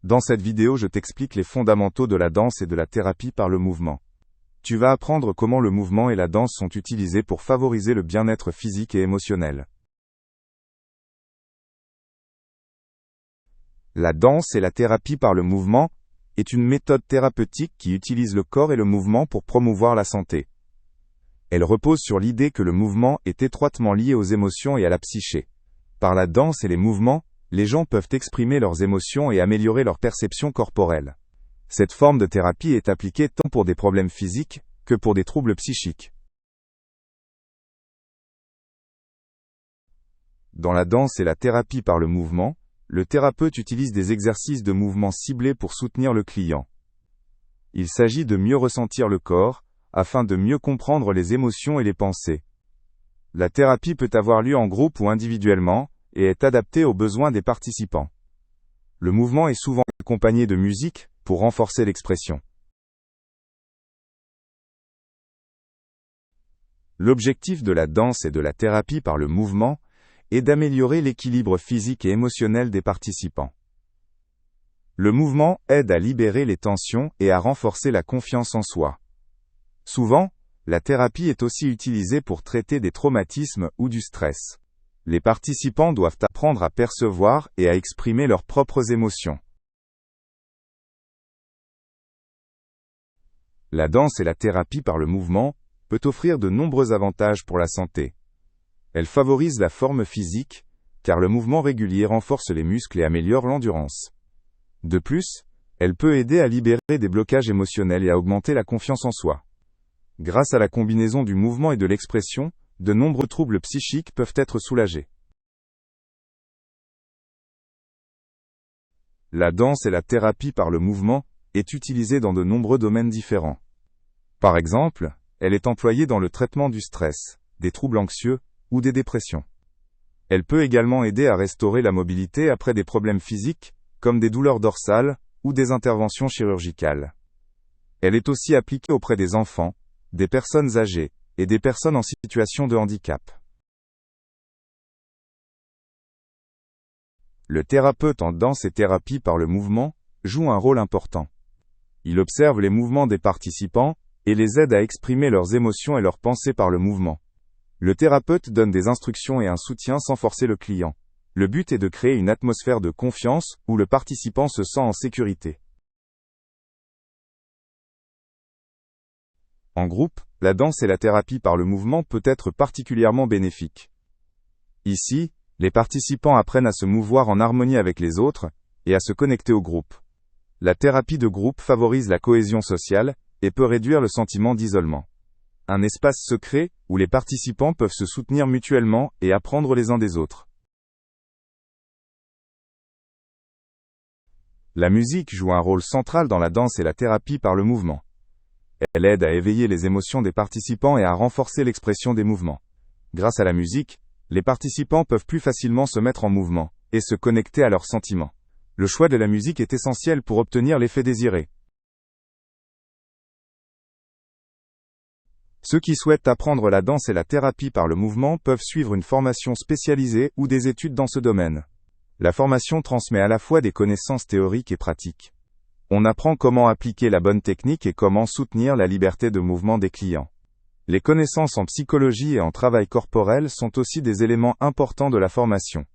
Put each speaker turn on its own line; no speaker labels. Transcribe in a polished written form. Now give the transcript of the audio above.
Dans cette vidéo, je t'explique les fondamentaux de la danse et de la thérapie par le mouvement. Tu vas apprendre comment le mouvement et la danse sont utilisés pour favoriser le bien-être physique et émotionnel. La danse et la thérapie par le mouvement est une méthode thérapeutique qui utilise le corps et le mouvement pour promouvoir la santé. Elle repose sur l'idée que le mouvement est étroitement lié aux émotions et à la psyché. Par la danse et les mouvements, les gens peuvent exprimer leurs émotions et améliorer leur perception corporelle. Cette forme de thérapie est appliquée tant pour des problèmes physiques que pour des troubles psychiques. Dans la danse et la thérapie par le mouvement, le thérapeute utilise des exercices de mouvement ciblés pour soutenir le client. Il s'agit de mieux ressentir le corps, afin de mieux comprendre les émotions et les pensées. La thérapie peut avoir lieu en groupe ou individuellement, et est adaptée aux besoins des participants. Le mouvement est souvent accompagné de musique, pour renforcer l'expression. L'objectif de la danse et de la thérapie par le mouvement est d'améliorer l'équilibre physique et émotionnel des participants. Le mouvement aide à libérer les tensions et à renforcer la confiance en soi. Souvent, la thérapie est aussi utilisée pour traiter des traumatismes ou du stress. Les participants doivent apprendre à percevoir et à exprimer leurs propres émotions. La danse et la thérapie par le mouvement peut offrir de nombreux avantages pour la santé. Elle favorise la forme physique, car le mouvement régulier renforce les muscles et améliore l'endurance. De plus, elle peut aider à libérer des blocages émotionnels et à augmenter la confiance en soi. Grâce à la combinaison du mouvement et de l'expression, de nombreux troubles psychiques peuvent être soulagés. La danse et la thérapie par le mouvement est utilisée dans de nombreux domaines différents. Par exemple, elle est employée dans le traitement du stress, des troubles anxieux ou des dépressions. Elle peut également aider à restaurer la mobilité après des problèmes physiques, comme des douleurs dorsales ou des interventions chirurgicales. Elle est aussi appliquée auprès des enfants, des personnes âgées et des personnes en situation de handicap. Le thérapeute en danse et thérapie par le mouvement joue un rôle important. Il observe les mouvements des participants et les aide à exprimer leurs émotions et leurs pensées par le mouvement. Le thérapeute donne des instructions et un soutien sans forcer le client. Le but est de créer une atmosphère de confiance où le participant se sent en sécurité. En groupe, la danse et la thérapie par le mouvement peut être particulièrement bénéfique. Ici, les participants apprennent à se mouvoir en harmonie avec les autres et à se connecter au groupe. La thérapie de groupe favorise la cohésion sociale et peut réduire le sentiment d'isolement. Un espace secret où les participants peuvent se soutenir mutuellement et apprendre les uns des autres. La musique joue un rôle central dans la danse et la thérapie par le mouvement. Elle aide à éveiller les émotions des participants et à renforcer l'expression des mouvements. Grâce à la musique, les participants peuvent plus facilement se mettre en mouvement et se connecter à leurs sentiments. Le choix de la musique est essentiel pour obtenir l'effet désiré. Ceux qui souhaitent apprendre la danse et la thérapie par le mouvement peuvent suivre une formation spécialisée ou des études dans ce domaine. La formation transmet à la fois des connaissances théoriques et pratiques. On apprend comment appliquer la bonne technique et comment soutenir la liberté de mouvement des clients. Les connaissances en psychologie et en travail corporel sont aussi des éléments importants de la formation.